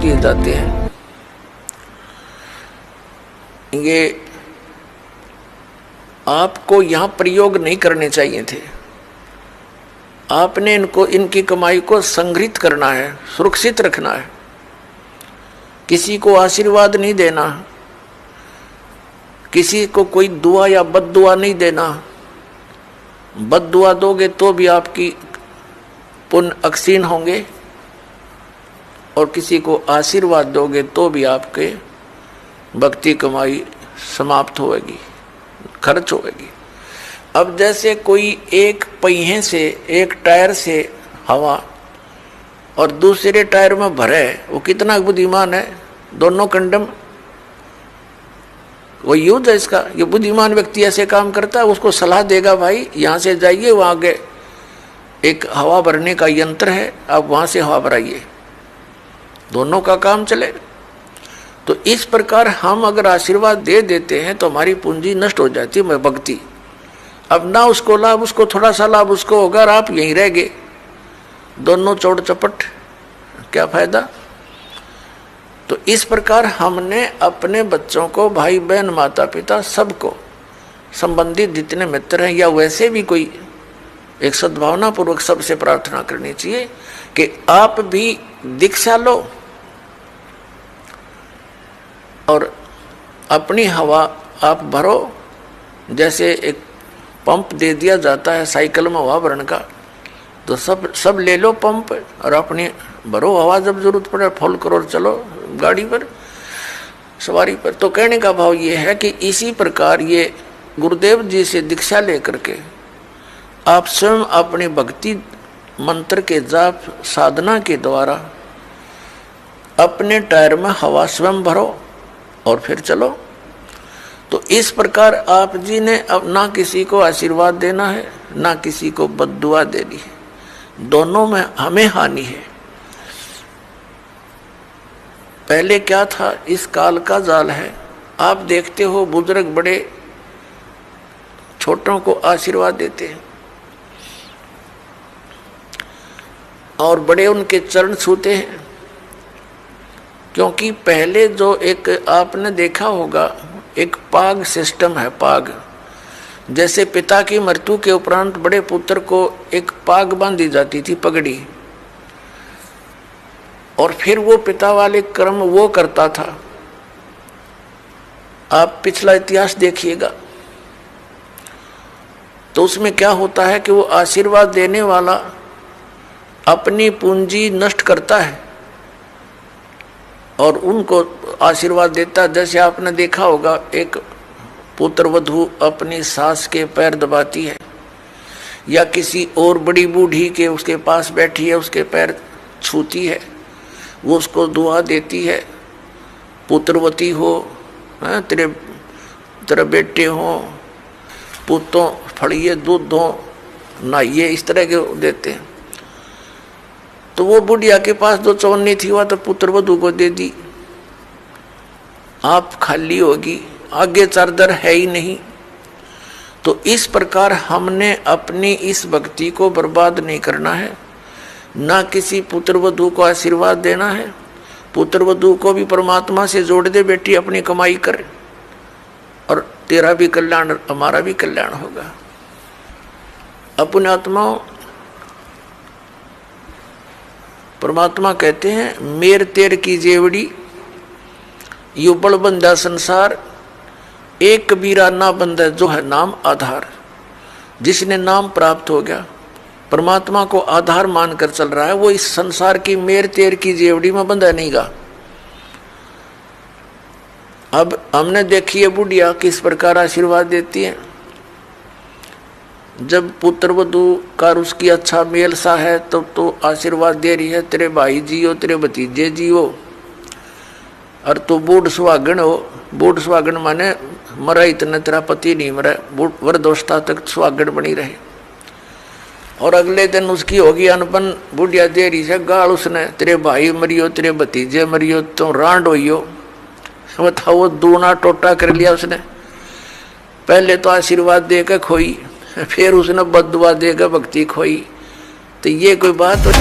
दिए जाते हैं। ये आपको यहां प्रयोग नहीं करने चाहिए थे। आपने इनकी कमाई को संग्रहित करना है, सुरक्षित रखना है। किसी को आशीर्वाद नहीं देना, किसी को कोई दुआ या बद्दुआ नहीं देना। बद्दुआ दोगे तो भी आपकी पुण्य अक्षीण होंगे, और किसी को आशीर्वाद दोगे तो भी आपके भक्ति कमाई समाप्त होगी, खर्च होगी। अब जैसे कोई एक पहिए से, एक टायर से हवा और दूसरे टायर में भरे, वो कितना बुद्धिमान है। दोनों कंडम वो यूज है इसका। ये बुद्धिमान व्यक्ति ऐसे काम करता है, उसको सलाह देगा भाई यहाँ से जाइए, वहाँ आगे एक हवा भरने का यंत्र है, आप वहाँ से हवा भराइए, दोनों का काम चले। तो इस प्रकार हम अगर आशीर्वाद दे देते हैं तो हमारी पूंजी नष्ट हो जाती है, भक्ति। अब ना उसको लाभ, उसको थोड़ा सा लाभ उसको होगा, और आप यहीं रह गए, दोनों चौड़ चपट, क्या फायदा। तो इस प्रकार हमने अपने बच्चों को, भाई बहन, माता पिता, सबको, संबंधित जितने मित्र हैं या वैसे भी कोई, एक सद्भावना पूर्वक सबसे प्रार्थना करनी चाहिए कि आप भी दीक्षा लो और अपनी हवा आप भरो। जैसे एक पंप दे दिया जाता है साइकिल में हवा भरने का, तो सब ले लो पंप और अपनी भरो हवा, जब जरूरत पड़े फुल करो और चलो गाड़ी पर, सवारी पर। तो कहने का भाव ये है कि इसी प्रकार ये गुरुदेव जी से दीक्षा लेकर के आप स्वयं अपनी भक्ति मंत्र के जाप साधना के द्वारा अपने टायर में हवा स्वयं भरो और फिर चलो। तो इस प्रकार आप जी ने अब ना किसी को आशीर्वाद देना है, ना किसी को बद्दुआ देनी है, दोनों में हमें हानि है। पहले क्या था, इस काल का जाल है। आप देखते हो बुजुर्ग बड़े छोटों को आशीर्वाद देते हैं और बड़े उनके चरण छूते हैं, क्योंकि पहले जो एक आपने देखा होगा एक पाग सिस्टम है। पाग जैसे पिता की मृत्यु के उपरांत बड़े पुत्र को एक पाग बांधी जाती थी, पगड़ी, और फिर वो पिता वाले कर्म वो करता था। आप पिछला इतिहास देखिएगा तो उसमें क्या होता है कि वो आशीर्वाद देने वाला अपनी पूंजी नष्ट करता है और उनको आशीर्वाद देता। जैसे आपने देखा होगा एक पुत्र वधू अपनी सास के पैर दबाती है, या किसी और बड़ी बूढ़ी के उसके पास बैठी है उसके पैर छूती है, वो उसको दुआ देती है, पुत्रवती हो, तेरे बेटे हो, पुतों फड़िए दूध दो, नहाइए, इस तरह के देते हैं। तो वो बुढ़िया के पास जो चौनी थी वह तो पुत्र वधू को दे दी, आप खाली होगी, आगे चारदर है ही नहीं। तो इस प्रकार हमने अपनी इस भक्ति को बर्बाद नहीं करना है, ना किसी पुत्र वधू को आशीर्वाद देना है। पुत्र वधू को भी परमात्मा से जोड़ दे, बेटी अपनी कमाई कर और तेरा भी कल्याण हमारा भी कल्याण होगा। अपने आत्माओं, परमात्मा कहते हैं मेर तेर की जेवड़ी यू बड़ बंदा संसार, एक कबीरा ना बंदा जो है नाम आधार। जिसने नाम प्राप्त हो गया, परमात्मा को आधार मानकर चल रहा है, वो इस संसार की मेर तेर की जेवड़ी में बंधा नहीं गा। अब हमने देखी है बुढ़िया किस प्रकार आशीर्वाद देती है। जब पुत्र वधू का उसकी अच्छा मेल सा है तब तो आशीर्वाद दे रही है, तेरे भाई जियो, तेरे भतीजे जियो, और तो बूढ़ सुहागन हो। बूढ़ सुहागन माने मरा इतना तेरा पति नहीं मरा, वृद्धावस्था तक सुहागन बनी रहे। और अगले दिन उसकी होगी अनपन, बुढ़िया दे रही है गाल उसने, तेरे भाई मरियो, तेरे भतीजे मरियो, तुम रांड होइयो। बताओ, वो दूना टोटा कर लिया उसने। पहले तो आशीर्वाद देकर खोई, फिर उसने बद्दुआ देकर भक्ति खोई। तो ये कोई बात हो?